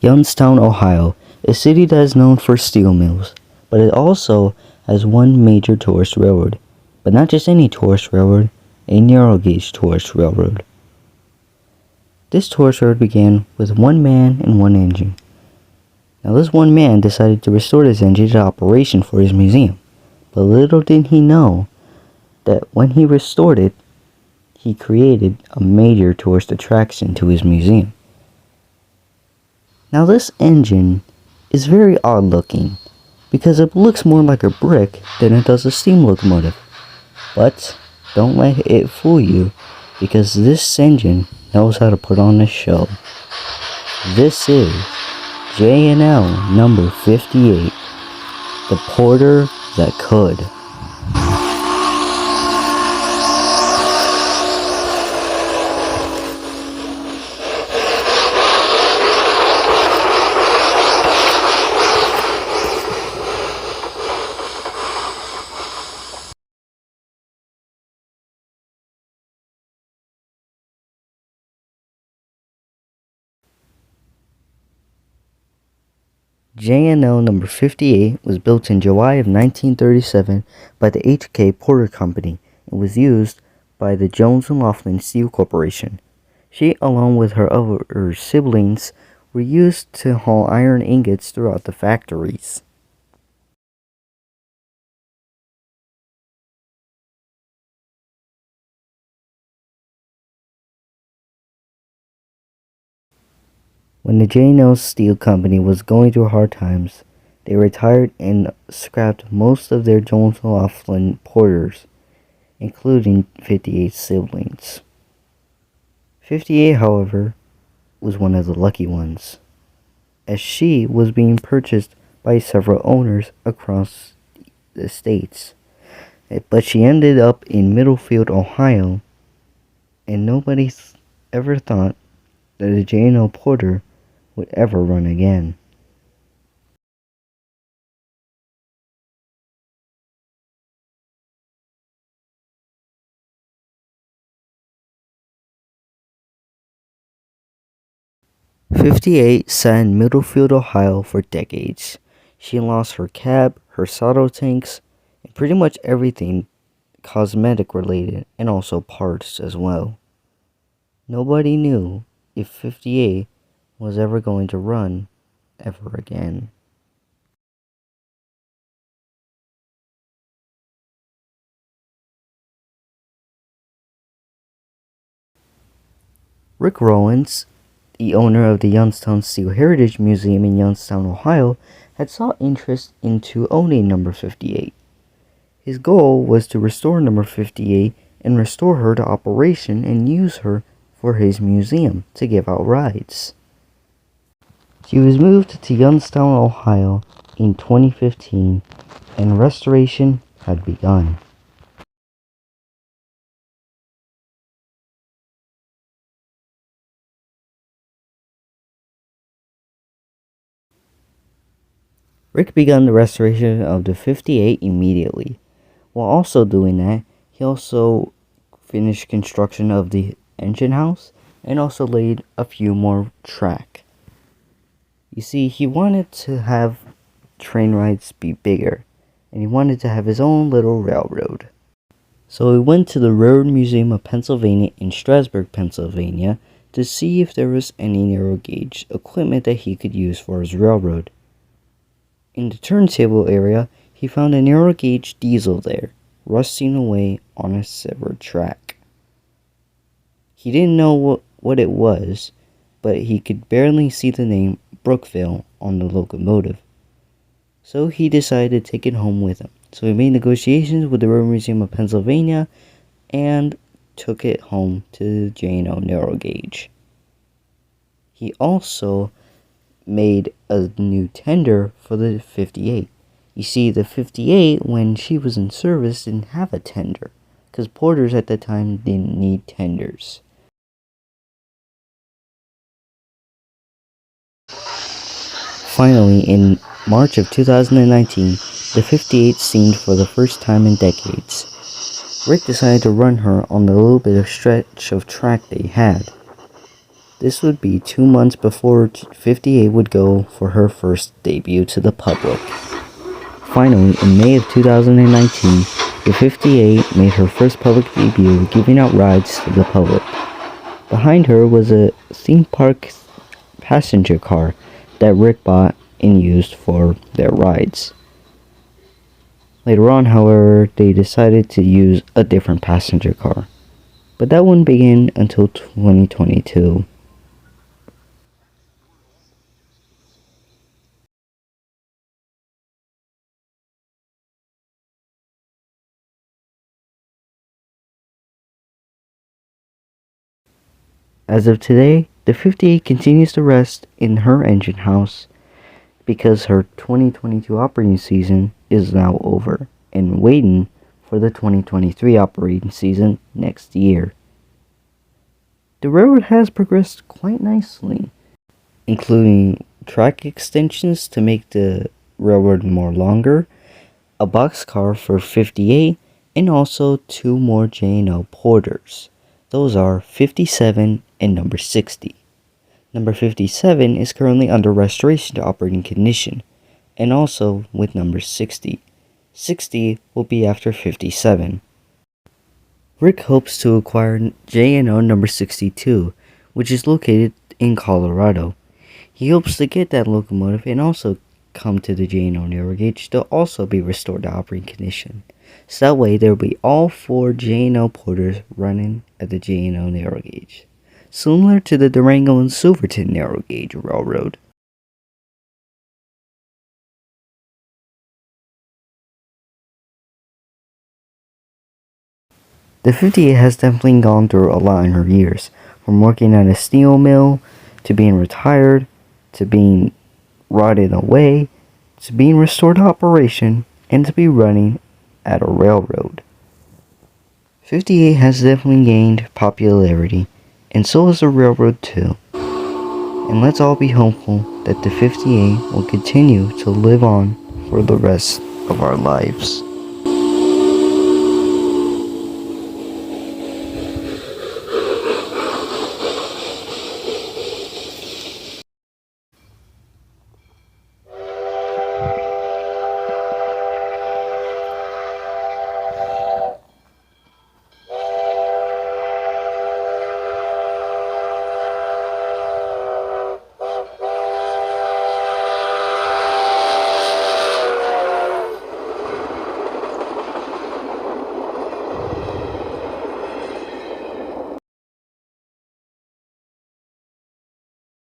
Youngstown, Ohio, a city that is known for steel mills, but it also has one major tourist railroad. But not just any tourist railroad, a narrow gauge tourist railroad. This tourist road began with one man and one engine. Now this one man decided to restore this engine to operation for his museum, but little did he know that when he restored it, he created a major tourist attraction to his museum. Now this engine is very odd looking because it looks more like a brick than it does a steam locomotive. But don't let it fool you because this engine knows how to put on a show. This is J&L number 58, the porter that could. J&L number 58 was built in July of 1937 by the H.K. Porter Company and was used by the Jones and Laughlin Steel Corporation. She, along with her other siblings, were used to haul iron ingots throughout the factories. When the J&L Steel Company was going through hard times, they retired and scrapped most of their Jones and Laughlin porters, including 58's siblings. 58, however, was one of the lucky ones, as she was being purchased by several owners across the states. But she ended up in Middlefield, Ohio, and nobody ever thought that a J&L Porter would ever run again. '58 sat in Middlefield, Ohio for decades. She lost her cab, her solder tanks, and pretty much everything cosmetic related, and also parts as well. Nobody knew if 58 was ever going to run ever again. Rick Rowans, the owner of the Youngstown Steel Heritage Museum in Youngstown, Ohio, had sought interest into owning number 58. His goal was to restore number 58 and restore her to operation and use her for his museum to give out rides. She was moved to Youngstown, Ohio in 2015 and restoration had begun. Rick began the restoration of the 58 immediately. While also doing that, he also finished construction of the engine house and also laid a few more track. You see, he wanted to have train rides be bigger, and he wanted to have his own little railroad. So he went to the Railroad Museum of Pennsylvania in Strasburg, Pennsylvania, to see if there was any narrow gauge equipment that he could use for his railroad. In the turntable area, he found a narrow gauge diesel there, rusting away on a severed track. He didn't know what it was, but he could barely see the name Brookville on the locomotive. So he decided to take it home with him. So he made negotiations with the Railroad Museum of Pennsylvania and took it home to the J&L narrow gauge. He also made a new tender for the 58. You see, the 58, when she was in service, didn't have a tender, because porters at the time didn't need tenders. Finally, in March of 2019, the 58 steamed for the first time in decades. Rick decided to run her on the little bit of stretch of track they had. This would be 2 months before 58 would go for her first debut to the public. Finally, in May of 2019, the 58 made her first public debut, giving out rides to the public. Behind her was a theme park passenger car that Rick bought and used for their rides. Later on, however, they decided to use a different passenger car, but that wouldn't begin until 2022. As of today, the 58 continues to rest in her engine house because her 2022 operating season is now over and waiting for the 2023 operating season next year. The railroad has progressed quite nicely, including track extensions to make the railroad more longer, a boxcar for 58, and also 2 more J&O porters. Those are 57 and number 60. Number 57 is currently under restoration to operating condition, and also with number 60. 60 will be after 57. Rick hopes to acquire J&O number 62, which is located in Colorado. He hopes to get that locomotive and also come to the J&O narrow gauge to also be restored to operating condition. So that way there will be all 4 J&O porters running at the J&O narrow gauge, similar to the Durango and Silverton narrow gauge railroad. The 58 has definitely gone through a lot in her years, from working at a steel mill, to being retired, to being rotted away, to being restored to operation, and to be running at a railroad. 58 has definitely gained popularity, and so has the railroad too. And let's all be hopeful that the 58 will continue to live on for the rest of our lives.